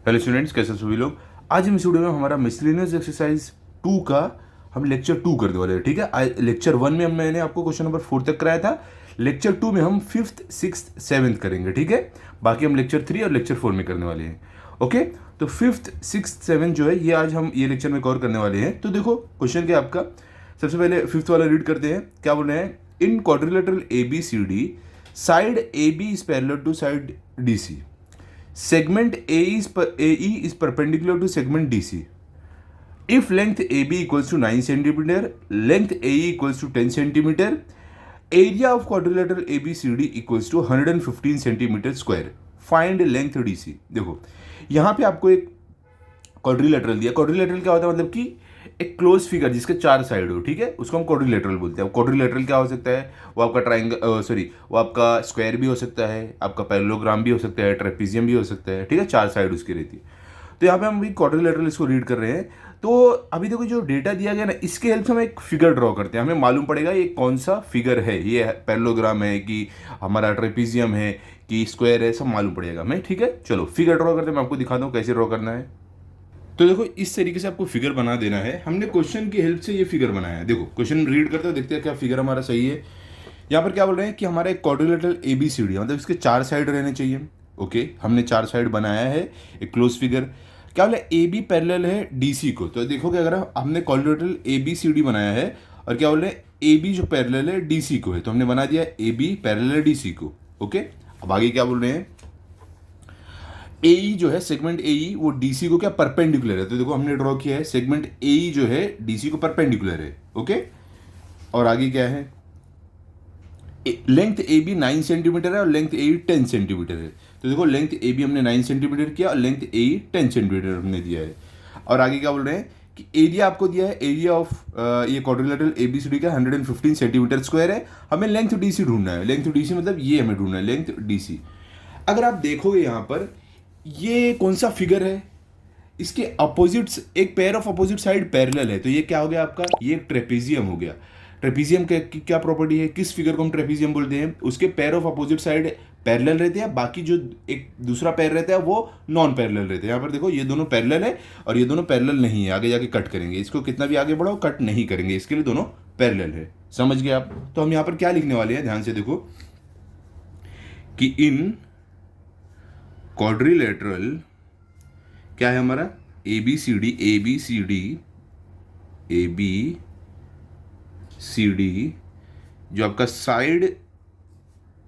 Hello students, कैसे सभी लोग। आज हम इस वीडियो में हमारा मिसलेनियस एक्सरसाइज 2 का हम लेक्चर 2 करने वाले हैं। ठीक है, लेक्चर 1 में मैंने आपको क्वेश्चन नंबर 4 तक कराया था। लेक्चर 2 में हम 5th 6th 7th करेंगे। ठीक है, बाकी हम लेक्चर 3 और लेक्चर 4 में करने वाले हैं। ओके, तो 5th 6th 7th जो है ये आज हम ये लेक्चर में कवर करने वाले हैं। तो देखो क्वेश्चन क्या आपका, सबसे पहले 5th वाला रीड करते हैं। क्या बोल रहे हैं, in quadrilateral A B C D side A B is parallel to side D C, segment AE is perpendicular to segment DC. If length AB equals to 9 centimeter, length AE equals to 10 centimeter, area of quadrilateral ABCD equals to 115 centimeter square. Find length DC. देखो यहाँ पे आपको एक quadrilateral दिया। Quadrilateral क्या होता है, मतलब कि एक क्लोज फिगर जिसके 4 साइड हो। ठीक है, उसको हम क्वाड्रिलेटरल बोलते हैं। क्वाड्रिलेटरल क्या हो सकता है, वो आपका ट्राइंगल वो आपका स्क्वायर भी हो सकता है, आपका पैरेललोग्राम भी हो सकता है, ट्रेपीजियम भी हो सकता है। ठीक है, 4 साइड उसकी रहती है। तो यहाँ पे हम भी क्वाड्रिलेटरल इसको रीड कर रहे हैं। तो अभी देखो जो डेटा दिया गया ना, इसके हेल्प से हम एक फिगर ड्रॉ करते हैं। हमें मालूम पड़ेगा ये कौन सा फिगर है, ये पैरेललोग्राम है कि हमारा ट्रेपीजियम है कि स्क्वायर है, सब मालूम पड़ेगा हमें। ठीक है, चलो फिगर ड्रॉ करते हैं। मैं आपको दिखाता हूँ कैसे ड्रॉ करना है। तो देखो इस तरीके से आपको फिगर बना देना है। हमने क्वेश्चन की हेल्प से ये फिगर बनाया है। देखो क्वेश्चन रीड करते हो, देखते हैं क्या फिगर हमारा सही है। यहाँ पर क्या बोल रहे हैं कि हमारा एक क्वाड्रिलेटरल ABCD, मतलब इसके 4 साइड रहने चाहिए। ओके, हमने 4 साइड बनाया है, एक क्लोज फिगर। क्या बोला, AB पैरेलल है DC को। तो देखोगे अगर हमने क्वाड्रिलेटरल ABCD बनाया है और क्या बोल रहे हैं AB जो पैरेलल है DC को है, तो हमने बना दिया AB पैरेलल है DC को। ओके, अब आगे क्या बोल रहे हैं, AE जो है सेगमेंट AE वो DC को क्या परपेंडिकुलर है। तो देखो हमने ड्रॉ किया है, सेगमेंट AE जो है DC को परपेंडिकुलर है। ओके, और आगे क्या है, लेंथ AB 9 सेंटीमीटर है और लेंथ AE 10 सेंटीमीटर है। तो देखो लेंथ AB हमने 9 सेंटीमीटर किया और लेंथ AE 10 सेंटीमीटर हमने दिया है। और आगे क्या बोल रहे हैं कि एरिया आपको दिया है, एरिया ऑफ ये क्वाड्रिलेटरल ABCD का 115 सेंटीमीटर स्क्वायर है। हमें लेंथ DC ढूंढना है। लेंथ DC मतलब ये हमें ढूंढना है, लेंथ DC। अगर आप देखोगे यहाँ पर ये कौन सा फिगर है, इसके अपोजिट्स एक pair of opposite side parallel है। तो ये क्या हो गया आपका, ये एक ट्रेपीजियम हो गया। ट्रेपीजियम की क्या प्रॉपर्टी है, किस फिगर को हम ट्रेपीजियम बोलते हैं, उसके pair of opposite side parallel रहते हैं, बाकी जो एक दूसरा पैर रहता है वो नॉन पैरेलल रहते हैं। यहाँ पर देखो ये दोनों पैरेलल है और ये दोनों पैरेलल नहीं है। आगे जाके कट करेंगे इसको, कितना भी आगे बढ़ाओ कट नहीं करेंगे, इसके लिए दोनों पैरेलल है। समझ गए आप। तो हम यहाँ पर क्या लिखने वाले हैं, ध्यान से देखो कि इन क्वाड्रिलेटरल क्या है हमारा ABCD जो आपका साइड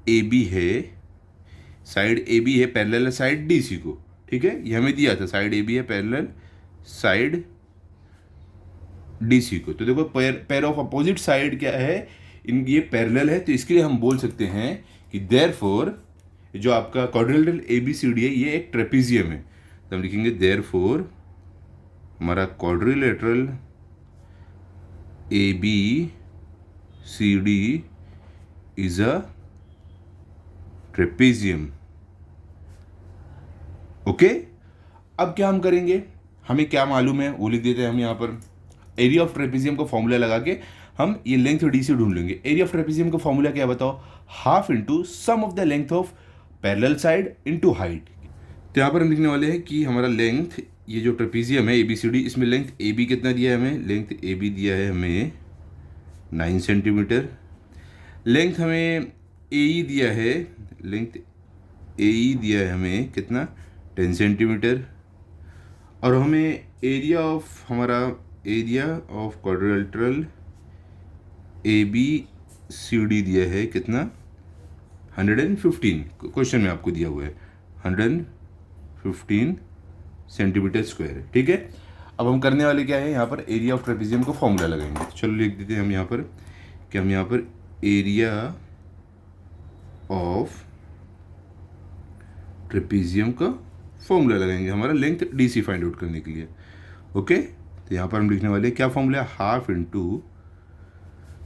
AB है, साइड AB है पैरेलल साइड DC को। ठीक है, ये हमें दिया था, साइड AB है पैरेलल साइड DC को। तो देखो पेयर ऑफ अपोजिट साइड क्या है, इन ये पैरेलल है। तो इसके लिए हम बोल सकते हैं कि देयरफॉर जो आपका क्वाड्रिलेटरल ABCD है ये एक ट्रेपीजियम है। तो हम लिखेंगे देयरफॉर हमारा quadrilateral ABCD is a trapezium. Okay, अब क्या हम करेंगे, हमें क्या मालूम है वो लिख देते हैं हम यहाँ पर। एरिया ऑफ ट्रेपीजियम का फॉर्मूला लगा के हम ये लेंथ DC ढूंढ लेंगे। एरिया ऑफ ट्रेपीजियम का फॉर्मूला क्या बताओ, half into sum of the length of parallel side into height. तो यहाँ पर हम लिखने वाले हैं कि हमारा लेंथ, ये जो ट्रेपीजियम है ABCD, इसमें लेंथ AB कितना दिया है हमें, लेंथ AB दिया है हमें 9 सेंटीमीटर। लेंथ हमें AE दिया है, लेंथ AE दिया है हमें कितना 10 सेंटीमीटर। और हमें एरिया ऑफ क्वाड्रिलेटरल ABCD दिया है कितना 115, क्वेश्चन में आपको दिया हुआ है 115 सेंटीमीटर स्क्वायर। ठीक है, अब हम करने वाले क्या है, यहाँ पर एरिया ऑफ ट्रेपीजियम को फॉर्मूला लगाएंगे। चलो लिख देते हैं हम यहाँ पर कि हम यहाँ पर एरिया ऑफ ट्रेपीजियम का फॉर्मूला लगाएंगे हमारा लेंथ DC फाइंड आउट करने के लिए। ओके, तो यहाँ पर हम लिखने वाले क्या फॉर्मूला है, हाफ इंटू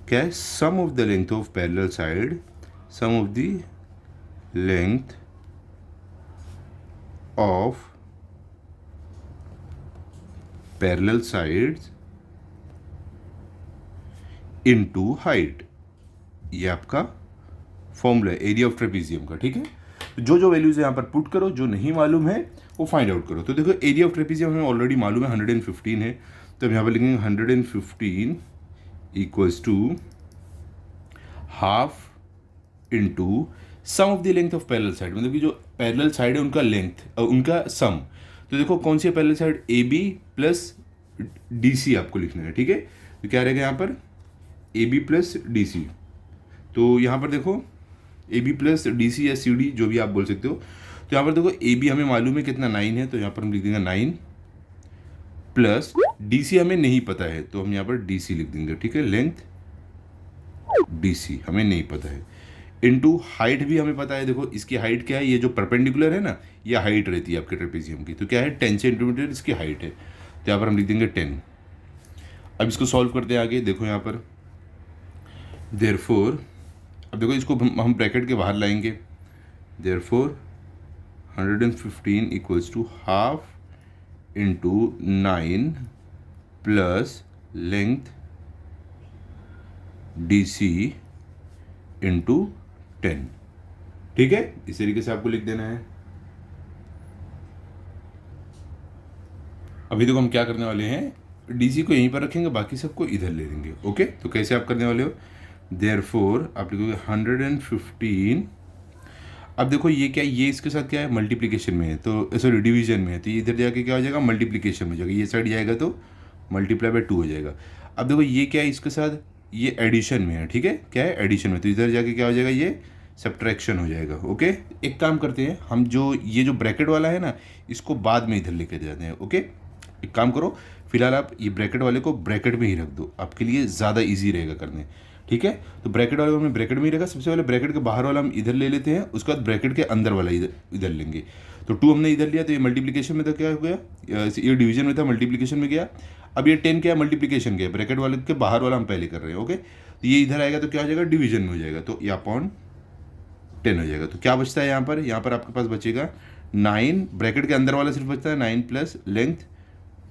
क्या है, sum of the length of parallel side, sum of the length of parallel sides into height. ये आपका फॉर्मूला है एरिया ऑफ ट्रेपीजियम का। ठीक है, तो जो जो वैल्यूज़ है यहाँ पर पुट करो, जो नहीं मालूम है वो फाइंड आउट करो। तो देखो एरिया ऑफ ट्रेपीजियम हमें ऑलरेडी मालूम है 115 है, तो हम यहाँ पर लिखेंगे 115 equals to half into sum of the length of parallel side, मतलब कि जो पैरेलल साइड है उनका लेंथ उनका सम। तो देखो कौन सी parallel side, A B plus D C आपको लिखना है, ठीक है। तो क्या रहेगा यहाँ पर A B plus D C. तो यहाँ पर देखो A B plus D C या सी डी जो भी आप बोल सकते हो। तो यहाँ पर देखो ए बी हमें मालूम है कितना 9 है, तो यहाँ पर हम लिख देंगे 9 प्लस डी सी हमें नहीं पता है, तो हम यहाँ पर डी सी लिख देंगे, ठीक है। लेंथ डी सी हमें नहीं पता है, इनटू हाइट भी हमें पता है। देखो इसकी हाइट क्या है, ये जो परपेंडिकुलर है ना, ये हाइट रहती है आपके ट्रेपेजियम की, तो क्या है 10 सेंटीमीटर इसकी हाइट है, तो यहाँ पर हम लिख देंगे 10। अब इसको सॉल्व करते हैं आगे। देखो यहाँ पर देयरफॉर, अब देखो इसको हम ब्रैकेट के बाहर लाएंगे। Therefore 115 equals to half into 9 plus length D C into 10, ठीक है। इस तरीके से आपको लिख देना है। अभी देखो हम क्या करने वाले हैं, डीसी को यहीं पर रखेंगे, बाकी सबको इधर ले लेंगे, ओके। तो कैसे आप करने वाले हो, देयरफॉर आप लिखोगे 115। अब देखो ये क्या है, ये इसके साथ क्या है, मल्टीप्लिकेशन में है, तो सॉरी डिवीजन में है, तो ये इधर जाके क्या हो जाएगा, मल्टीप्लिकेशन में हो जाएगा, ये साइड जाएगा तो मल्टीप्लाई बाय 2 हो जाएगा। अब देखो ये क्या है, इसके साथ ये एडिशन में है, ठीक है, क्या है एडिशन में, तो इधर जाके क्या हो जाएगा, ये सब्ट्रैक्शन हो जाएगा, ओके। एक काम करते हैं हम, जो ये जो ब्रैकेट वाला है ना, इसको बाद में इधर लेके जाते हैं, ओके। एक काम करो, फिलहाल आप ये ब्रैकेट वाले को ब्रैकेट में ही रख दो, आपके लिए ज़्यादा ईजी रहेगा करने, ठीक है। तो ब्रैकेट वाले को हमने ब्रैकेट में ही रखा, सबसे पहले ब्रैकेट के बाहर वाला हम इधर ले लेते हैं, उसके बाद ब्रैकेट के अंदर वाला इधर लेंगे। तो 2 हमने इधर लिया, तो ये मल्टीप्लिकेशन में था, क्या हो गया, ये डिवीजन में था, मल्टीप्लिकेशन में गया। अब ये 10 क्या है, मल्टीप्लिकेशन गया, ब्रैकेट वाले के बाहर वाला हम पहले कर रहे हैं, ओके। तो ये इधर आएगा तो क्या हो जाएगा, डिवीजन में हो जाएगा, तो ये अपॉन 10 हो जाएगा। तो क्या बचता है यहाँ पर आपके पास बचेगा 9, ब्रैकेट के अंदर वाला सिर्फ बचता है 9 plus length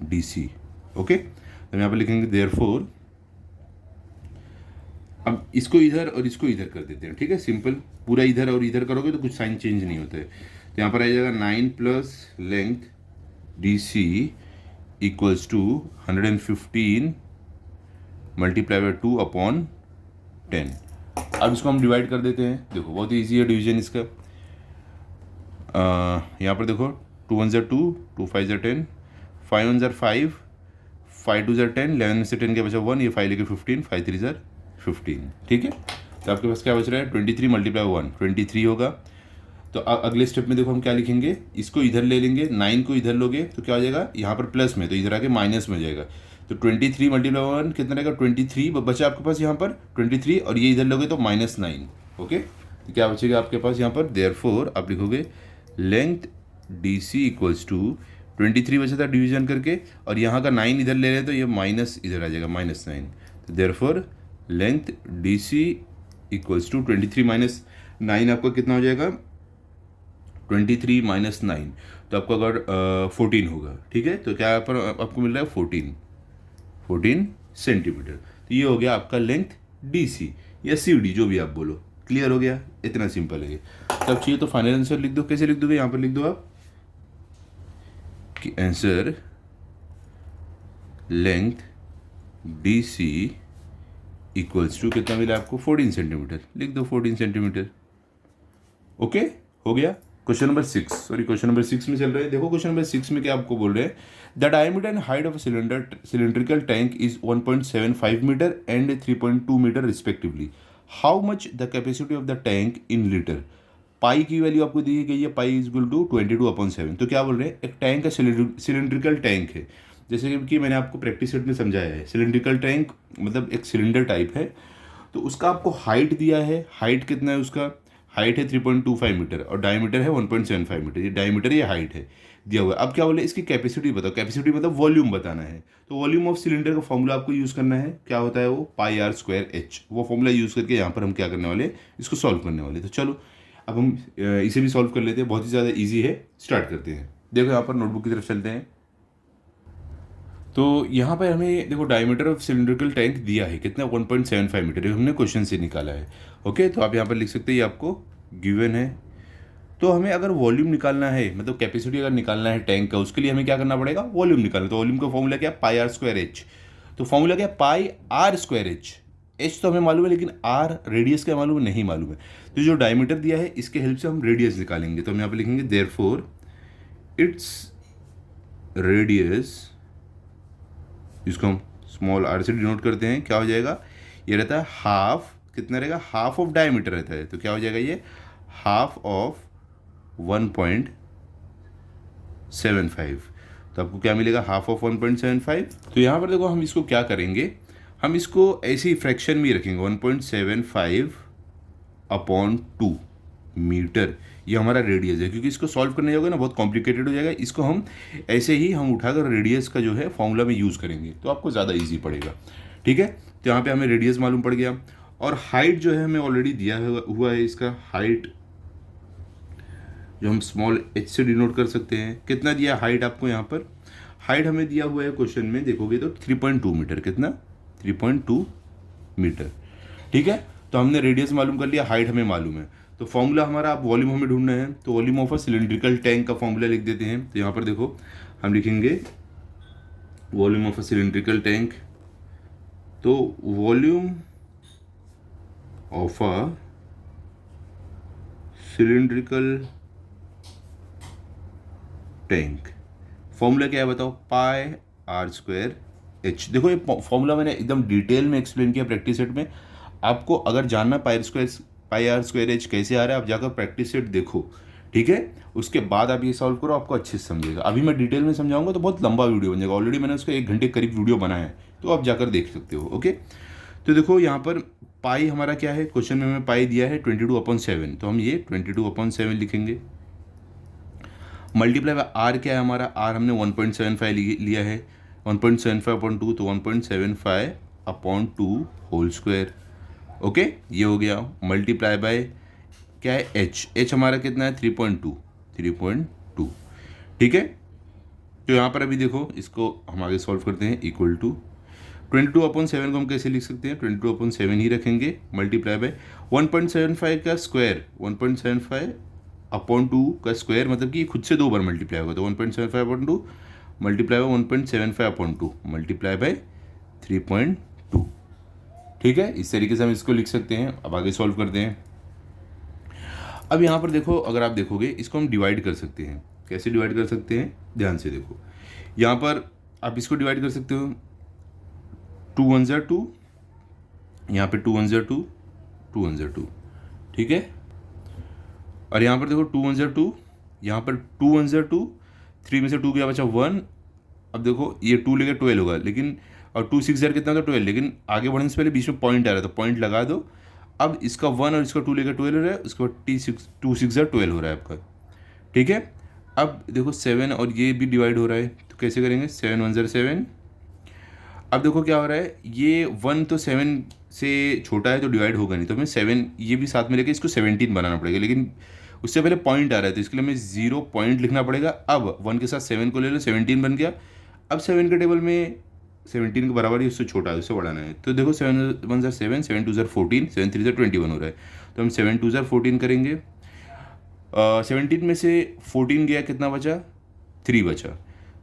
D C, okay. तो यहाँ पर लिखेंगे देयरफॉर, अब इसको इधर और इसको इधर कर देते हैं, ठीक है, सिंपल। पूरा इधर और इधर करोगे तो कुछ साइन चेंज नहीं होता है। तो यहाँ पर आ जाएगा 9 plus length D C equals to 115 multiply by 2 upon 10। अब इसको हम डिवाइड कर देते हैं। देखो बहुत ईजी है डिवीजन इसका। यहाँ पर देखो 2 1 2, 2 5 10, 5 1 5, 5 2 10, 11 में से 10 के बचा 1, ये 5 लेके 15, 5 3 15, ठीक है। तो आपके पास क्या बच रहा है, 23 मल्टीप्लाई 1 23 होगा। तो अगले स्टेप में देखो हम क्या लिखेंगे, इसको इधर ले लेंगे, 9 को इधर लोगे तो क्या हो जाएगा, यहाँ पर प्लस में, तो इधर आके माइनस में हो जाएगा। तो 23 मल्टीप्लाई 1 कितना रहेगा, 23 बचा आपके पास यहाँ पर 23, और ये इधर लोगे तो -9, ओके। तो क्या बचेगा आपके पास यहाँ पर, देयरफॉर आप लिखोगे length D C equals to 23 बचा था डिवीजन करके, और यहाँ का 9 इधर ले रहे तो ये माइनस इधर आ जाएगा -9। तो therefore length D C equals to 23 minus 9 आपका कितना हो जाएगा, 23 माइनस 9, तो आपको अगर 14 होगा, ठीक है। तो क्या यहाँ पर आपको मिल रहा है 14 सेंटीमीटर। तो ये हो गया आपका लेंथ डी सी या सी डी, जो भी आप बोलो। क्लियर हो गया, इतना सिंपल है। तब चाहिए तो फाइनल आंसर लिख दो। कैसे लिख दोगे, यहाँ पर लिख दो आप कि answer length D C equals to कितना मिला आपको, 14 सेंटीमीटर। लिख दो 14 सेंटीमीटर, ओके। हो गया। Question number 6, sorry question number 6 में चल रहे हैं। देखो क्वेश्चन नंबर 6 में क्या आपको बोल रहे हैं, the diameter and height of cylindrical tank is 1.75 metre and 3.2 metre respectively. How much the capacity of the tank in litre. Pi की वैल्यू आपको दी गई है, पाई इज इक्वल टू 22/7। तो क्या बोल रहे हैं, एक टैंक का सिलेंड्रिकल टैंक है, जैसे कि मैंने आपको प्रैक्टिस सेट में समझाया है। सिलेंड्रिकल टैंक मतलब एक सिलेंडर टाइप है, तो उसका आपको हाइट दिया है। हाइट कितना है उसका, हाइट है 3.25 मीटर और डायमीटर है 1.75 मीटर। ये डायमीटर, ये हाइट है दिया हुआ है। अब क्या बोले, इसकी कैपेसिटी बताओ। कैपेसिटी मतलब वॉल्यूम बताना है। तो वॉल्यूम ऑफ सिलेंडर का फॉर्मूला आपको यूज़ करना है। क्या होता है वो, πr²h। वो फॉर्मूला यूज़ करके यहाँ पर हम क्या करने वाले, इसको सॉल्व करने वाले। तो चलो अब हम इसे भी सॉल्व कर लेते हैं। बहुत ही ज़्यादा ईजी है, स्टार्ट करते हैं। देखो यहाँ पर नोटबुक की तरफ चलते हैं। तो यहाँ पर हमें देखो डायमीटर ऑफ सिलिंड्रिकल टैंक दिया है कितना, 1.75 मीटर। ये हमने क्वेश्चन से निकाला है, ओके। तो आप यहाँ पर लिख सकते हैं, ये आपको गिवन है तो हमें अगर वॉल्यूम निकालना है, मतलब कैपेसिटी अगर निकालना है टैंक का, उसके लिए हमें क्या करना पड़ेगा, वॉल्यूम निकालना। तो वॉल्यूम का फॉर्मूला क्या है, पाई आर स्क्वायर एच। तो फॉर्मूला क्या है, पाई आर स्क्वायर एच। एच तो हमें मालूम है, लेकिन आर रेडियस क्या मालूम है, नहीं मालूम है। तो जो डायमीटर दिया है इसके हेल्प से हम रेडियस निकालेंगे। तो हम यहाँ पे लिखेंगे देयरफॉर इट्स रेडियस, इसको हम स्मॉल आर से डिनोट करते हैं, क्या हो जाएगा, ये रहता है हाफ, कितना रहेगा, हाफ ऑफ डायमीटर रहता है। तो क्या हो जाएगा, ये हाफ ऑफ 1.75। तो आपको क्या मिलेगा, हाफ ऑफ 1.75। तो यहाँ पर देखो हम इसको क्या करेंगे, हम इसको ऐसे ही फ्रैक्शन में ही रखेंगे, 1.75 अपॉन 2 मीटर। ये हमारा रेडियस है, क्योंकि इसको सॉल्व करने जाओगे ना बहुत कॉम्प्लिकेटेड हो जाएगा। इसको हम ऐसे ही हम उठाकर रेडियस का जो है फॉर्मूला में यूज़ करेंगे, तो आपको ज़्यादा ईजी पड़ेगा। ठीक है, तो यहाँ पे हमें रेडियस मालूम पड़ गया, और हाइट जो है हमें ऑलरेडी दिया हुआ है। इसका हाइट जो हम स्मॉल एच से डिनोट कर सकते हैं, कितना दिया हाइट आपको, यहाँ पर हाइट हमें दिया हुआ है क्वेश्चन में, देखोगे तो 3.2 मीटर। कितना, 3.2 मीटर। ठीक है, तो हमने रेडियस मालूम कर लिया, हाइट हमें मालूम है। तो फॉर्मूला हमारा, आप वॉल्यूम हमें ढूंढना है, तो volume of a cylindrical tank का फॉर्मूला लिख देते हैं। तो यहाँ पर देखो हम लिखेंगे volume of a cylindrical tank. तो volume of a cylindrical tank, formula क्या है बताओ, पाई आर स्क्वायर एच। देखो ये फॉर्मूला मैंने एकदम डिटेल में एक्सप्लेन किया प्रैक्टिस सेट में। आपको अगर जानना पाई आर स्क्वायर एच कैसे आ रहा है, आप जाकर प्रैक्टिस सेट देखो। ठीक है, उसके बाद आप ये सॉल्व करो, आपको अच्छे से समझेगा। अभी मैं डिटेल में समझाऊंगा तो बहुत लंबा वीडियो बन जाएगा, ऑलरेडी मैंने उसका 1 घंटे करीब वीडियो बनाया है, तो आप जाकर देख सकते हो। ओके, तो देखो यहाँ पर पाई हमारा क्या है, क्वेश्चन में हमें पाई दिया है 22/7, तो हम ये 22/7 लिखेंगे। मल्टीप्लाई बाय आर क्या है हमारा, आर हमने 1.75 लिया है, 1.75/2, तो 1.75/2 होल स्क्वायर। ओके, ये हो गया। मल्टीप्लाई बाय क्या है, एच हमारा कितना है, 3.2। ठीक है, तो यहाँ पर अभी देखो इसको हम आगे सॉल्व करते हैं। इक्वल टू 22/7 को हम कैसे लिख सकते हैं, 22/7 ही रखेंगे। मल्टीप्लाई बाय 1.75 का स्क्वायर, 1.75/2 का स्क्वायर, मतलब कि खुद से 2 बार मल्टीप्लाई होगा। तो 1.75/2 मल्टीप्लाई बाय 1.75/2 मल्टीप्लाई बाय 3.2। ठीक है, इस तरीके से हम इसको लिख सकते हैं। अब आगे सॉल्व करते हैं। अब यहाँ पर देखो, अगर आप देखोगे इसको हम डिवाइड कर सकते हैं। कैसे डिवाइड कर सकते हैं, ध्यान से देखो। यहाँ पर आप इसको डिवाइड कर सकते हो, 2 1 2, यहाँ पे 2 1 2, 2 1 2। ठीक है, और यहाँ पर देखो 2 1 2, यहाँ पर 2 1 2, 3 में से 2 गया बचा 1। अब देखो ये 2 लेकर 12 होगा, लेकिन और 2 6 कितना था 12, लेकिन आगे बढ़ने से पहले बीच में पॉइंट आ रहा है, तो पॉइंट लगा दो। अब इसका 1 और इसका 2 लेकर 12 हो रहा है, उसके बाद 2 6 12 हो रहा है आपका। ठीक है, अब देखो 7 और ये भी डिवाइड हो रहा है, तो कैसे करेंगे, 7 1 7। अब देखो क्या हो रहा है, ये 1 तो 7 से छोटा है तो डिवाइड होगा नहीं, तो हमें 7 ये भी साथ में लेके इसको 17 बनाना पड़ेगा, लेकिन उससे पहले पॉइंट आ रहा है तो इसके लिए हमें 0 पॉइंट लिखना पड़ेगा। अब 1 के साथ 7 को ले लो, 17 बन गया। अब 7 के टेबल में 17 के बराबर ही उससे छोटा है, उससे बढ़ाना है। तो देखो 7 1 7, 7 2 14, 7 3 21 हो रहा है। तो हम 7 2 14 करेंगे। 17 में से 14 गया, कितना बचा, 3 बचा।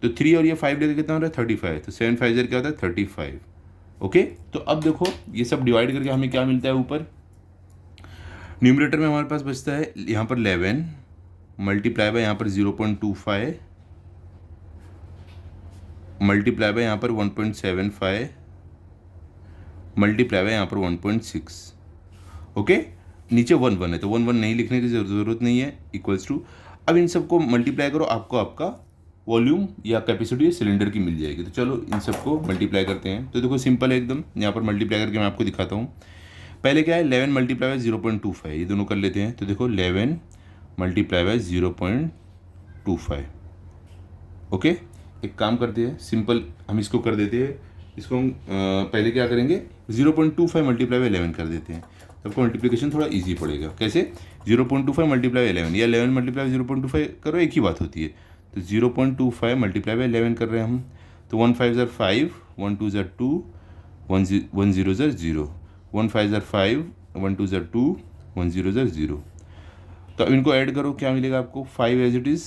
तो 3 और ये 5 लेकर कितना हो रहा है, 35। तो 7 5 क्या होता है, 35। ओके, तो अब देखो ये सब डिवाइड करके हमें क्या मिलता है, ऊपर न्यूमरेटर में हमारे पास बचता है यहाँ पर 11 मल्टीप्लाई बाय यहाँ पर 0.25 मल्टीप्लाई बाय यहाँ पर 1.75 मल्टीप्लाई बाय यहाँ पर 1.6। ओके, नीचे 1 1 है तो 1 1 नहीं लिखने की ज़रूरत नहीं है, इक्वल्स टू। अब इन सबको मल्टीप्लाई करो, आपको आपका वॉल्यूम या कैपेसिटी सिलेंडर की मिल जाएगी। तो चलो इन सबको मल्टीप्लाई करते हैं। तो देखो सिंपल है एकदम, यहाँ पर मल्टीप्लाई करके मैं आपको दिखाता हूँ। पहले क्या है, 11 मल्टीप्लाई बाय 0.25, ये दोनों कर लेते हैं। तो देखो 11 मल्टीप्लाई बाय 0.25। ओके, एक काम करते हैं, सिंपल हम इसको कर देते हैं। इसको हम पहले क्या करेंगे, 0.25 मल्टीप्लाई बाय 11 कर देते हैं, तो आपको मल्टीप्लिकेशन थोड़ा इजी पड़ेगा। कैसे, 0.25 मल्टीप्लाई बाय 11 या 11 मल्टीप्लाई 0.25 करो, एक ही बात होती है। तो 0.25 मल्टीप्लाई बाय 11 कर रहे हैं हम। तो 1 5 5, 1 2 2, 1 0 0, 1 5 5, 1 2 2, 1 0 0। तो अब इनको ऐड करो, क्या मिलेगा आपको 5 as it is,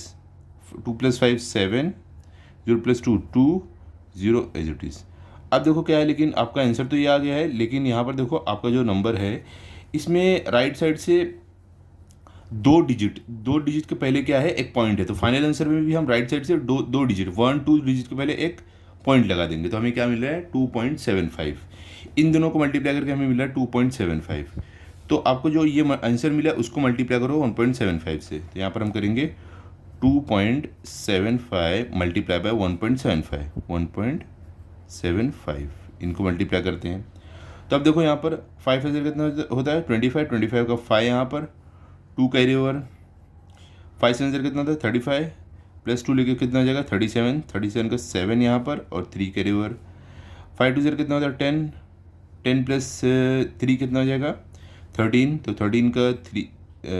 2 + 5 7, 0 + 2 2, 0 as it is. अब देखो क्या है, लेकिन आपका आंसर तो ये आ गया है, लेकिन यहाँ पर देखो आपका जो नंबर है इसमें राइट साइड से 2 डिजिट के पहले क्या है, एक पॉइंट है। तो फाइनल आंसर में भी हम राइट साइड से दो डिजिट 1 2 डिजिट के पहले एक पॉइंट लगा देंगे। तो हमें क्या मिल रहा है 2.75। इन दोनों को मल्टीप्लाई करके हमें मिला 2.75। तो आपको जो ये आंसर मिला उसको मल्टीप्लाई करो 1.75 से। तो यहाँ पर हम करेंगे 2.75 मल्टीप्लाई बाय 1.75 इनको मल्टीप्लाई करते हैं। तो अब देखो यहाँ पर 5 हज़ार कितना होता है 25 का 5 यहाँ पर 2 कैरी ओवर, 5 से आंसर कितना होता है 35 + 2 लेके कितना हो जाएगा 37 का 7 यहाँ पर और 3 कैरी ओवर। 5 2 0 कितना होता है 10 + 3 कितना हो जाएगा 13। तो 13 का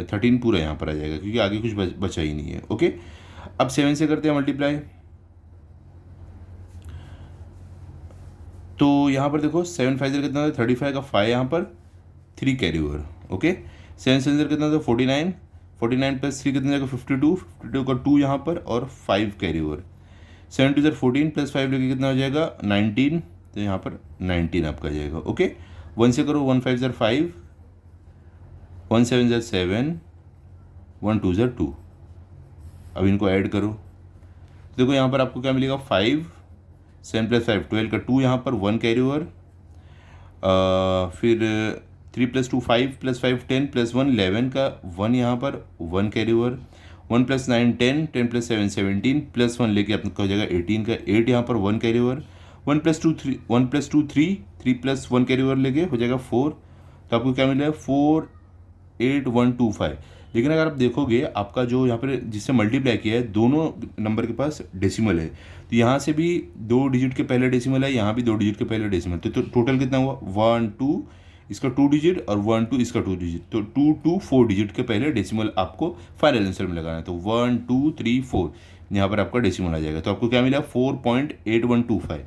13 पूरा यहाँ पर आ जाएगा क्योंकि आगे कुछ बचा ही नहीं है। ओके, अब 7 से करते हैं मल्टीप्लाई। तो यहाँ पर देखो 7 5 0 कितना होता है 35 का 5 यहाँ पर 3 कैरी ओवर। ओके, 7 से आंसर कितना होता है 49 + 3 कितना जाएगा 52 का 2 यहाँ पर और 5 कैरी ओवर। 7 2 14 + 5 लेके कितना हो जाएगा 19। तो यहाँ पर 19 आपका जाएगा। ओके, 1 से करो 1 5 5, 1 7 7, 1 2 2। अब इनको ऐड करो, देखो यहाँ पर आपको क्या मिलेगा 5, 7 + 5 12 का 2 यहाँ पर 1 कैरी ओवर, फिर 3 + 2 5 + 5 10 + 1 11 का 1 यहाँ पर 1 कैरी ओवर, 1 + 9 10 10 + 7 17 + 1 लेके आपका हो जाएगा 18 का 8 यहाँ पर 1 कैरी ओवर, 1 + 2 3 1 + 2 3 3 + 1 कैरी ओवर लेके हो जाएगा 4। तो आपको क्या मिला है 4 8 1 2 5। लेकिन अगर आप देखोगे आपका जो यहाँ पर जिससे मल्टीप्लाई किया है दोनों नंबर के पास डेसिमल है, तो यहाँ से भी 2 डिजिट के पहले डेसिमल है, यहाँ भी 2 डिजिट के पहले डेसिमल। तो टोटल कितना हुआ 1 2 इसका 2 डिजिट और 1 2 इसका 2 डिजिट। तो 2 2 4 डिजिट के पहले डेसिमल आपको फाइनल आंसर में लगाना है। तो 1 2 3 4 यहाँ पर आपका डेसिमल आ जाएगा। तो आपको क्या मिला 4.8125।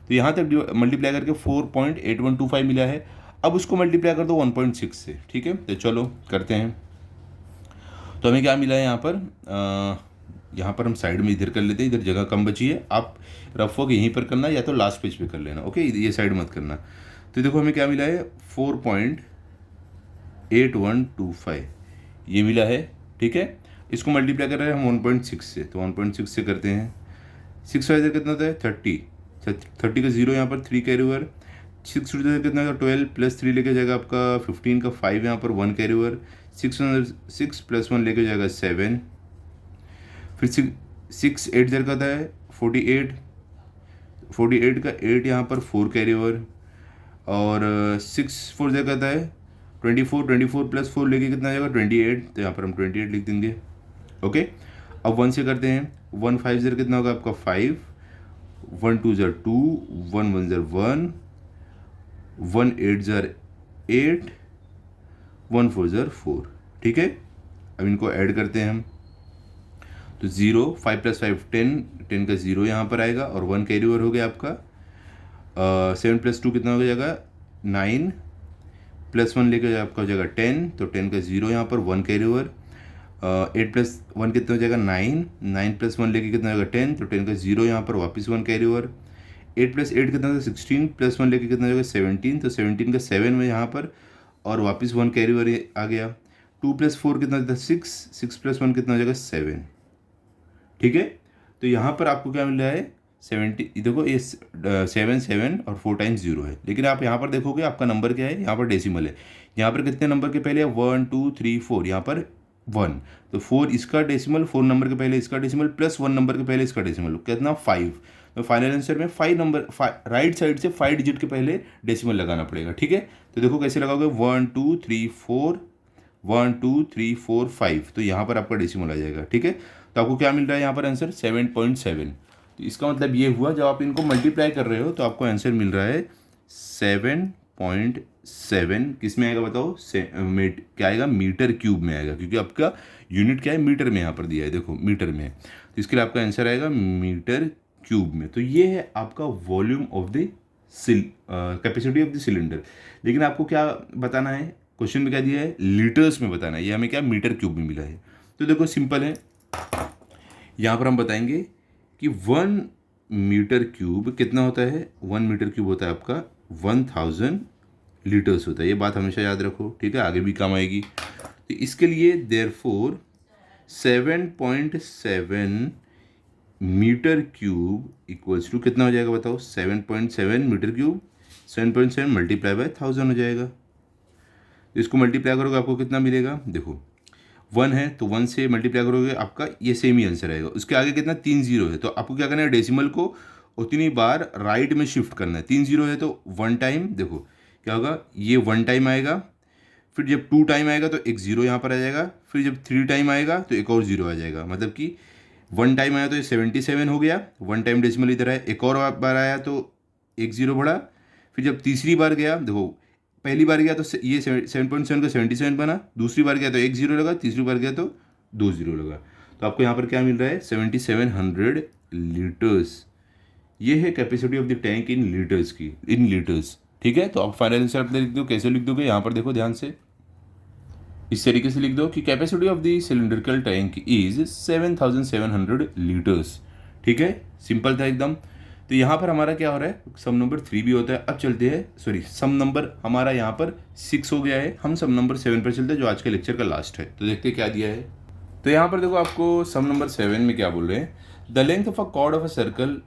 तो यहाँ तक मल्टीप्लाई करके 4.8125 मिला है। अब उसको मल्टीप्लाई कर दो 1.6 से। ठीक है, तो चलो करते हैं। तो हमें क्या मिला है यहाँ पर हम साइड में इधर कर लेते हैं, इधर जगह कम बची है। आप रफ वर्क यहीं पर करना या तो लास्ट पेज पे कर लेना। ओके, ये साइड मत करना। तो देखो हमें क्या मिला है 4.8125 ये मिला है। ठीक है, इसको मल्टीप्लाई कर रहे हैं हम 1.6 से। तो 1.6 से करते हैं। 6 5 कितना होता है 30 का 0 यहाँ पर 3 कैरी ओवर, 6 2 कितना होगा 12 + 3 लेके जाएगा आपका 15 का 5 यहाँ पर 1 कैरी ओवर, 6 + 1 लेके जाएगा 7, फिर 6 8 0 का होता है 48 का 8 यहाँ पर 4 कैरी ओवर, और 6 4 0 का होता है 24 + 4 लेके कितना जाएगा 28। तो यहाँ पर हम 28 लिख देंगे। ओके, अब 1 से करते हैं। 1 5 0 कितना होगा आपका 5, 1 2 2, 1 1 1, 1 8 8, 1 4 4। ठीक है, अब इनको ऐड करते हैं हम। तो 0 5 + 5 10 का 0 यहाँ पर आएगा और 1 कैरी ओवर हो गया आपका। 7 + 2 कितना हो जाएगा 9 + 1 लेकर आपका हो जाएगा 10। तो 10 का 0 यहाँ पर 1 कैरी ओवर। 8 + 1 कितना हो जाएगा 9 + 1 लेके कितना हो जाएगा 10। तो 10 का 0 यहाँ पर वापस 1 कैरी ओवर। 8 + 8 कितना होगा 16 + 1 लेके कितना हो जाएगा 17। तो 17 का 7 में यहाँ पर और वापस 1 कैरी ओवर आ गया। 2 + 4 कितना होता है 6 + 1 कितना हो जाएगा 7। ठीक है, तो यहाँ पर आपको क्या मिल रहा है 70। देखो ये 7 7 और 4 टाइम्स 0 है, लेकिन आप यहाँ पर देखोगे आपका नंबर क्या है, यहाँ पर डेसिमल है। यहाँ पर कितने नंबर के पहले है 1 2 3 4, यहाँ पर 1। तो 4 इसका डेसिमल, 4 नंबर के पहले इसका डेसिमल प्लस 1 नंबर के पहले इसका डेसिमल कितना 5। तो फाइनल आंसर में 5 नंबर राइट साइड से 5 डिजिट के पहले डेसिमल लगाना पड़ेगा। ठीक है, तो देखो कैसे लगाओगे 1 2 3 4, 1 2 3 4 5। तो यहाँ पर आपका डेसिमल आ जाएगा। ठीक है, तो आपको क्या मिल रहा है यहाँ पर आंसर 7.7। तो इसका मतलब ये हुआ जब आप इनको मल्टीप्लाई कर रहे हो तो आपको आंसर मिल रहा है 7.7। किस में आएगा बताओ, क्या आएगा मीटर क्यूब में आएगा, क्योंकि आपका यूनिट क्या है मीटर में यहाँ पर दिया है, देखो मीटर में। तो इसके लिए आपका आंसर आएगा मीटर क्यूब में। तो ये है आपका volume of the capacity of the cylinder. लेकिन आपको क्या बताना है क्वेश्चन में क्या दिया है, लीटर्स में बताना है, ये हमें क्या मीटर क्यूब में मिला है। तो देखो सिंपल है, यहाँ पर हम बताएंगे कि 1 मीटर क्यूब कितना होता है, 1 मीटर क्यूब होता है आपका 1000 लीटर्स होता है। ये बात हमेशा याद रखो, ठीक है, आगे भी काम आएगी। तो इसके लिए therefore 7.7 metre cube equals to कितना हो जाएगा बताओ, 7.7 मीटर क्यूब, 7.7 मल्टीप्लाई बाय 1000 हो जाएगा। तो इसको मल्टीप्लाई करोगे आपको कितना मिलेगा, देखो 1 है तो 1 से मल्टीप्लाई करोगे आपका ये सेम ही आंसर आएगा। उसके आगे कितना 3 जीरो है, तो आपको क्या करना है, डेसिमल को उतनी बार राइट में शिफ्ट करना है। 3 जीरो है तो 1 टाइम, देखो क्या होगा, ये 1 टाइम आएगा, फिर जब 2 टाइम आएगा तो एक जीरो यहाँ पर आ जाएगा, फिर जब 3 टाइम आएगा तो एक और जीरो आ जाएगा। मतलब कि 1 टाइम आया तो ये 77 हो गया, 1 टाइम डेसिमल इधर है, एक और बार आया तो एक जीरो बढ़ा, फिर जब तीसरी बार गया, देखो पहली बार गया तो ये 7.7 का 77 बना, दूसरी बार गया तो एक जीरो लगा, तीसरी बार गया तो 2 जीरो लगा। तो आपको यहाँ पर क्या मिल रहा है, 7700 लीटर्स। ये है capacity of the tank in litres की, इन लीटर्स, ठीक है। तो आप फाइनल आंसर अपने लिख दो, कैसे लिख दोगे, यहाँ पर देखो ध्यान से, इस तरीके से लिख दो कि capacity of the cylindrical tank is 7700 litres, ठीक है, सिंपल था एकदम। तो यहाँ पर हमारा क्या हो रहा है, सम नंबर 3 भी होता है। अब चलते हैं, सॉरी सम नंबर हमारा यहाँ पर 6 हो गया है, हम सम नंबर 7 पर चलते हैं जो आज के लेक्चर का लास्ट है। तो देखते हैं क्या दिया है। तो यहाँ पर देखो आपको सम नंबर 7 में क्या बोल रहे हैं, the length of a cord of a circle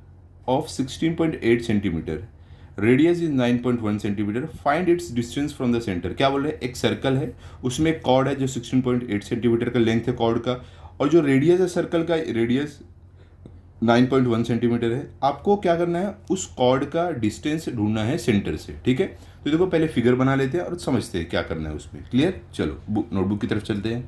of 16.8 centimetre, radius is 9.1 centimetre, find its distance from the centre. क्या बोल रहे हैं, एक सर्कल है, उसमें एक कॉर्ड है जो 16.8 सेंटीमीटर का लेंथ है कॉर्ड का, और जो रेडियस है सर्कल का, रेडियस 9.1 सेंटीमीटर है। आपको क्या करना है, उस कॉर्ड का डिस्टेंस ढूंढना है सेंटर से, ठीक है। तो देखो पहले फिगर बना लेते हैं और समझते हैं क्या करना है उसमें, क्लियर। चलो नोटबुक की तरफ चलते हैं।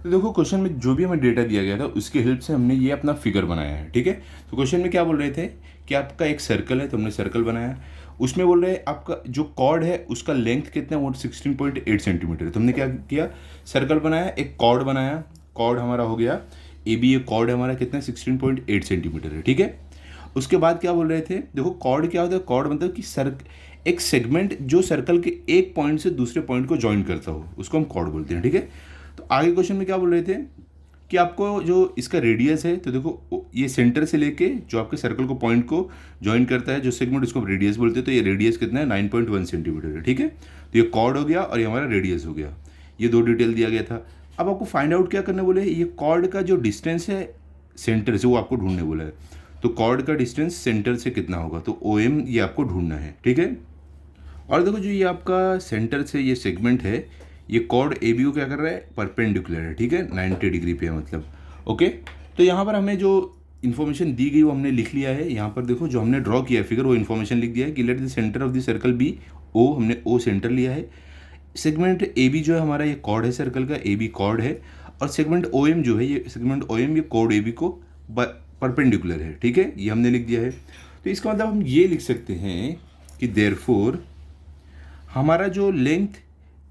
तो देखो क्वेश्चन में जो भी हमें डेटा दिया गया था उसके हेल्प से हमने ये अपना फिगर बनाया है, ठीक है। तो क्वेश्चन में क्या बोल रहे थे कि आपका एक सर्कल है, तो हमने सर्कल बनाया, उसमें बोल रहे हैं आपका जो कॉर्ड है उसका लेंथ कितना है, वो 16.8 सेंटीमीटर है। तो हमने क्या किया, सर्कल बनाया, एक कॉर्ड बनाया, कॉर्ड हमारा हो गया ए बी, ए कॉर्ड हमारा कितना 16.8 सेंटीमीटर है, ठीक है। उसके बाद क्या बोल रहे थे, देखो कॉर्ड क्या होता है, कॉर्ड मतलब कि एक सेगमेंट जो सर्कल के एक पॉइंट से दूसरे पॉइंट को ज्वाइन करता हो, उसको हम कॉर्ड बोलते हैं, ठीक है। तो आगे क्वेश्चन में क्या बोल रहे थे कि आपको जो इसका रेडियस है, तो देखो ये सेंटर से लेके जो आपके सर्कल को पॉइंट को ज्वाइन करता है जो सेगमेंट, उसको रेडियस बोलते हैं। तो ये रेडियस कितना है, 9.1 सेंटीमीटर है, ठीक है। तो ये कॉर्ड हो गया और ये हमारा रेडियस हो गया, ये दो डिटेल दिया गया था। अब आपको फाइंड आउट क्या करने बोले, ये कॉर्ड का जो डिस्टेंस है सेंटर से वो आपको ढूंढने बोला है। तो कॉर्ड का डिस्टेंस सेंटर से कितना होगा, तो OM ये आपको ढूंढना है, ठीक है। और देखो जो ये आपका सेंटर से ये सेगमेंट है, ये कॉर्ड AB को क्या कर रहा है, परपेंडिकुलर है, ठीक है, 90 डिग्री पे है मतलब, ओके। तो यहाँ पर हमें जो इन्फॉर्मेशन दी गई वो हमने लिख लिया है। यहाँ पर देखो जो हमने ड्रॉ किया है फिगर, वो इन्फॉर्मेशन लिख दिया है कि let the centre of the circle be O, हमने O सेंटर लिया है। सेगमेंट AB जो है हमारा, ये कॉर्ड है सर्कल का, AB कॉर्ड है, और सेगमेंट OM जो है, ये सेगमेंट OM ये कॉर्ड AB को परपेंडिकुलर है, ठीक है, ये हमने लिख दिया है। तो इसका मतलब हम ये लिख सकते हैं कि देयरफॉर हमारा जो लेंथ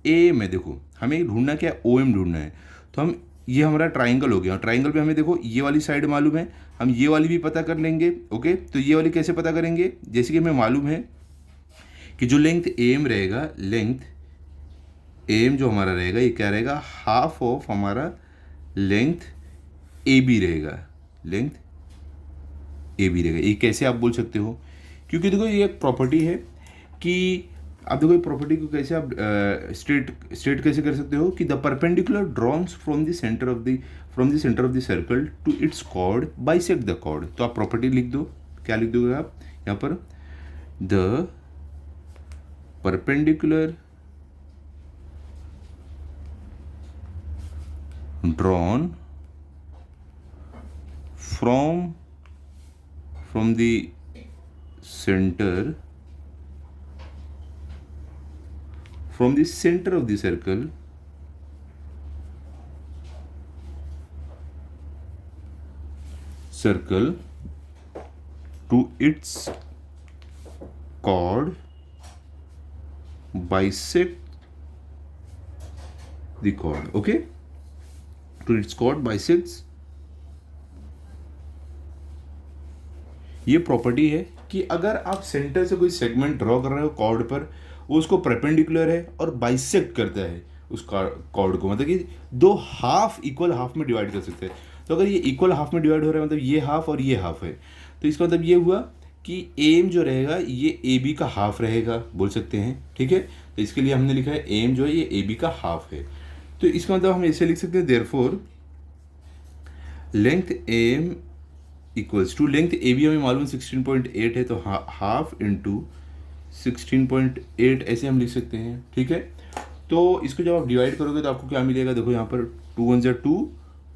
AM है, देखो हमें ढूंढना क्या है, OM ढूंढना है। तो हम, ये हमारा ट्राइंगल हो गया, ट्राइंगल पे हमें देखो ये वाली साइड मालूम है, हम ये वाली भी पता कर लेंगे, ओके। तो ये वाली कैसे पता करेंगे, जैसे कि हमें मालूम है कि जो लेंथ AM रहेगा, लेंथ AM जो हमारा रहेगा, ये क्या रहेगा, हाफ ऑफ हमारा लेंथ AB रहेगा, लेंथ AB रहेगा। ये कैसे आप बोल सकते हो, क्योंकि देखो ये एक प्रॉपर्टी है कि आप देखो प्रॉपर्टी को कैसे आप स्ट्रेट कैसे कर सकते हो कि the perpendicular drawns from the centre of the circle to its chord bisect the chord. तो आप प्रॉपर्टी लिख दो, क्या लिख दोगे आप यहाँ पर, the perpendicular drawn from the center from the center of the circle to its chord bisect the chord, okay, to its chord bisects। ये प्रॉपर्टी है कि अगर आप सेंटर से कोई सेगमेंट ड्रॉ कर रहे हो कॉर्ड पर, वो उसको परपेंडिकुलर है और बाइसेक्ट करता है, उस कॉर्ड को, मतलब कि दो हाफ इक्वल हाफ में डिवाइड कर सकते हैं। तो अगर ये इक्वल हाफ में डिवाइड हो रहा है, मतलब ये हाफ और ये हाफ है, तो इसका मतलब ये हुआ कि एम जो रहेगा ये ए बी का हाफ रहेगा, बोल सकते हैं, ठीक है। तो इसके लिए हमने लिखा है एम जो है ये ए बी का हाफ है। तो इसका मतलब हम ऐसे लिख सकते हैं, therefore length M equals to, length A B हमें मालूम 16.8 है, तो हाफ इंटू 16.8 ऐसे हम लिख सकते हैं, ठीक है। तो इसको जब आप डिवाइड करोगे तो आपको क्या मिलेगा, देखो यहाँ पर 2 1 2,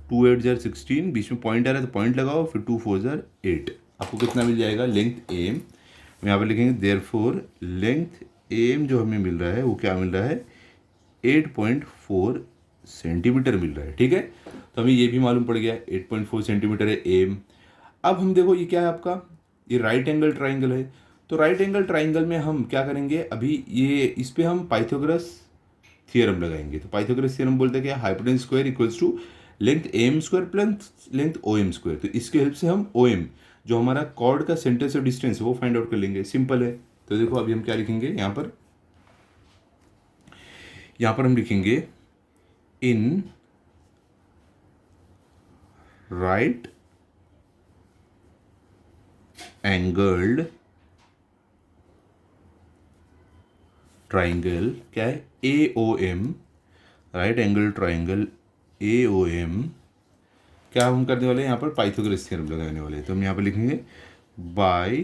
2 8 16, बीच में पॉइंट आ रहा है तो पॉइंट लगाओ, फिर 2 4 8, आपको कितना मिल जाएगा लेंथ एम। यहाँ पर लिखेंगे देयरफॉर लेंथ एम जो हमें मिल रहा है वो क्या मिल रहा है, 8.4 सेंटीमीटर मिल रहा है, ठीक है। तो हमें ये भी मालूम पड़ गया 8.4 सेंटीमीटर है एम। अब हम देखो ये क्या है आपका, ये राइट एंगल ट्राइंगल है। तो राइट एंगल ट्राइंगल में हम क्या करेंगे, अभी ये इस पे हम पाइथागोरस थ्योरम लगाएंगे। तो पाइथागोरस थ्योरम बोलते हैं क्या, hypotenuse square equals to length M square plus length O M square. तो इसके हेल्प से हम ओ एम जो हमारा कॉर्ड का सेंटर से डिस्टेंस है वो फाइंड आउट कर लेंगे, सिंपल है। तो देखो अभी हम क्या लिखेंगे यहाँ पर हम लिखेंगे इन राइट एंगल्ड ट्राइंगल, क्या है, A O M, right angle triangle A O M, क्या हम करने वाले हैं यहाँ पर पाइथागोरस थ्योरम लगाने वाले हैं। तो हम यहाँ पर लिखेंगे बाय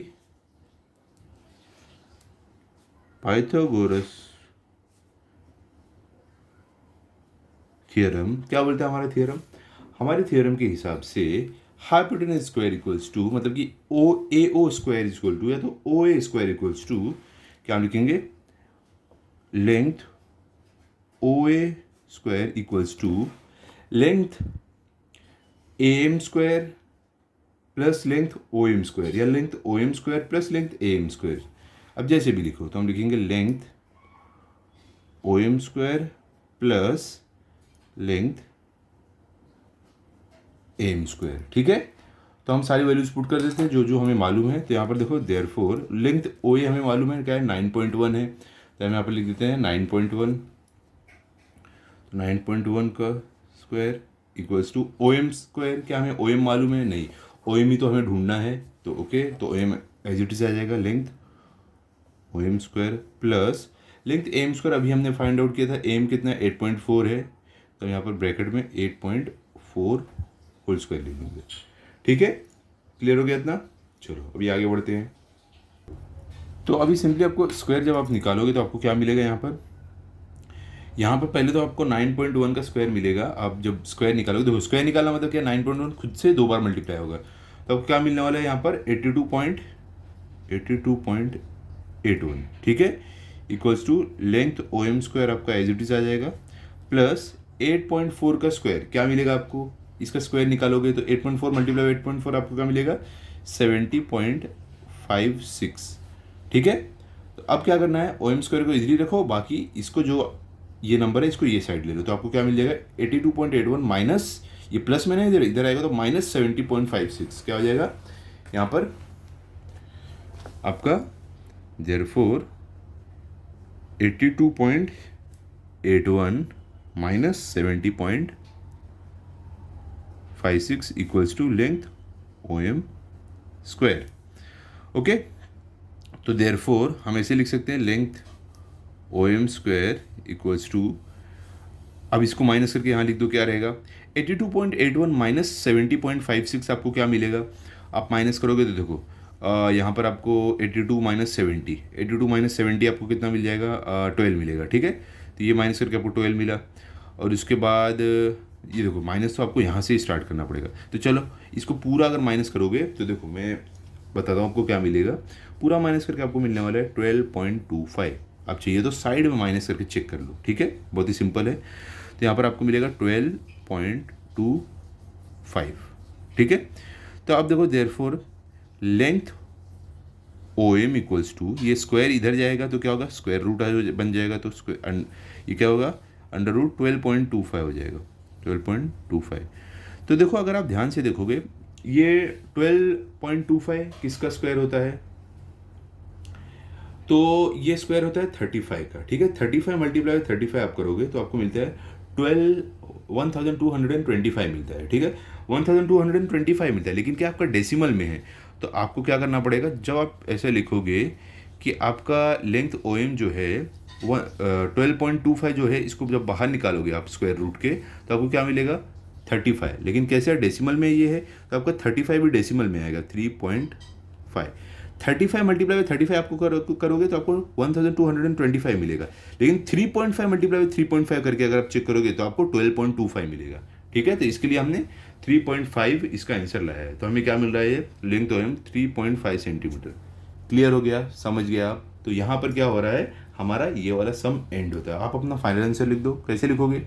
पाइथागोरस थ्योरम। क्या बोलते हैं हमारा थ्योरम, हमारे थ्योरम के हिसाब से हाइपोटेन्यूज स्क्वायर इक्वल्स टू, मतलब कि O A O square equal to, या तो O A square equals to, क्या लिखेंगे, length O A square equals to length A M square plus length O M square, या length O M square plus length A M square. अब जैसे भी लिखो तो हम लिखेंगे length O M square plus length A M square, ठीक है। तो हम सारी वैल्यूज पुट कर देते हैं जो जो हमें मालूम है। तो यहाँ पर देखो देयरफॉर लेंथ ओ ए हमें मालूम है क्या है, 9.1 है। तो हम यहाँ पर लिख देते हैं 9.1, तो 9.1 का square equals to O M square, क्या हमें ओ एम मालूम है, नहीं, ओ एम ही तो हमें ढूंढना है। तो ओके, तो O M as it is आ जाएगा length O M square plus length A M square, अभी हमने फाइंड आउट किया था एम कितना 8.4 है, तो यहाँ पर ब्रैकेट में 8.4 होल स्क्वायर लिख देंगे, ठीक है। क्लियर हो गया इतना, चलो अभी आगे बढ़ते हैं। तो अभी सिंपली आपको स्क्वायर जब आप निकालोगे तो आपको क्या मिलेगा, यहाँ पर पहले तो आपको 9.1 का स्क्वायर मिलेगा। आप जब स्क्वायर निकालोगे, देखो स्क्वायर निकालना मतलब क्या, 9.1 खुद से 2 बार मल्टीप्लाई होगा, तो आपको क्या मिलने वाला है यहाँ पर 82.81, ठीक है, equals to length O M square आपका एज इट इज आ जाएगा, प्लस 8.4 का स्क्वायर क्या मिलेगा आपको, इसका स्क्वायर निकालोगे तो 8.4 मल्टीप्लाई 8.4 आपको क्या मिलेगा 70.56, ठीक है। तो अब क्या करना है, ओ एम स्क्वायर को इजीली रखो, बाकी इसको जो ये नंबर है इसको ये साइड ले लो, तो आपको क्या मिल जाएगा 82.81 माइनस ये प्लस में ना इधर इधर आएगा तो माइनस 70.56, क्या हो जाएगा यहाँ पर आपका therefore 82.81 minus 70.56 equals to length O M square, okay. तो देयरफॉर हम ऐसे लिख सकते हैं length O M square equals to, अब इसको माइनस करके यहाँ लिख दो, क्या रहेगा 82.81 माइनस 70.56, आपको क्या मिलेगा, आप माइनस करोगे तो देखो यहाँ पर आपको 82 माइनस 70 आपको कितना मिल जाएगा 12 मिलेगा, ठीक है। तो ये माइनस करके आपको 12 मिला, और उसके बाद ये देखो माइनस तो आपको यहाँ से ही स्टार्ट करना पड़ेगा। तो चलो इसको पूरा अगर माइनस करोगे तो देखो मैं बताता हूँ आपको क्या मिलेगा, पूरा माइनस करके आपको मिलने वाला है 12.25। आप चाहिए तो साइड में माइनस करके चेक कर लो, ठीक है, बहुत ही सिंपल है। तो यहाँ पर आपको मिलेगा 12.25, ठीक है। तो आप देखो therefore length O M equals to, ये स्क्वायर इधर जाएगा तो क्या होगा स्क्वायर रूट बन जाएगा, तो स्क्वायर ये क्या होगा अंडर रूट 12.25 हो जाएगा, 12.25। तो देखो अगर आप ध्यान से देखोगे ये 12.25 किसका स्क्वायर होता है, तो ये स्क्वायर होता है 35 का, ठीक है। 35 मल्टीप्लाई 35 आप करोगे तो आपको मिलता है 1225 मिलता है, ठीक है। 1225 मिलता है, लेकिन क्या आपका डेसिमल में है, तो आपको क्या करना पड़ेगा, जब आप ऐसे लिखोगे कि आपका लेंथ ओ एम जो है 12.25 जो है, इसको जब बाहर निकालोगे आप स्क्वायर रूट के, तो आपको क्या मिलेगा 35। लेकिन कैसे डेसिमल में ये है, तो आपका 35 भी डेसिमल में आएगा 3.5। 35 मल्टीप्लाई 35 आपको करोगे तो आपको 1225 मिलेगा। लेकिन 3.5 मल्टीप्लाई 3.5 करके अगर आप चेक करोगे तो आपको 12.25 मिलेगा, ठीक है। तो इसके लिए हमने 3.5 इसका आंसर लाया है। तो हमें क्या मिल रहा है, लेंथ ओएम 3.5 सेंटीमीटर। क्लियर हो गया, समझ गया आप। तो यहाँ पर क्या हो रहा है, हमारा ये वाला सम एंड होता है। आप अपना फाइनल आंसर लिख दो। कैसे लिखोगे,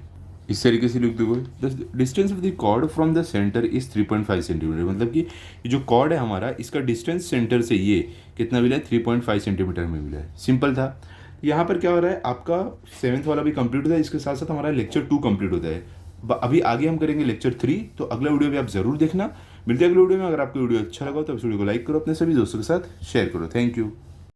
इस तरीके से लिख दोगे, the distance of the chord from the centre is 3.5 centimetre. मतलब कि ये जो कॉर्ड है हमारा, इसका डिस्टेंस सेंटर से ये कितना मिला है, 3.5 सेंटीमीटर में मिला है। सिंपल था। यहाँ पर क्या हो रहा है, आपका 7th वाला भी कंप्लीट होता है, इसके साथ साथ हमारा लेक्चर 2 कंप्लीट होता है। अभी आगे हम करेंगे लेक्चर 3। तो अगला वीडियो भी आप जरूर देखना। मिलते हैं अगले वीडियो में। अगर आपको वीडियो अच्छा लगा तो इस वीडियो को लाइक करो, अपने सभी दोस्तों के साथ शेयर करो। Thank you.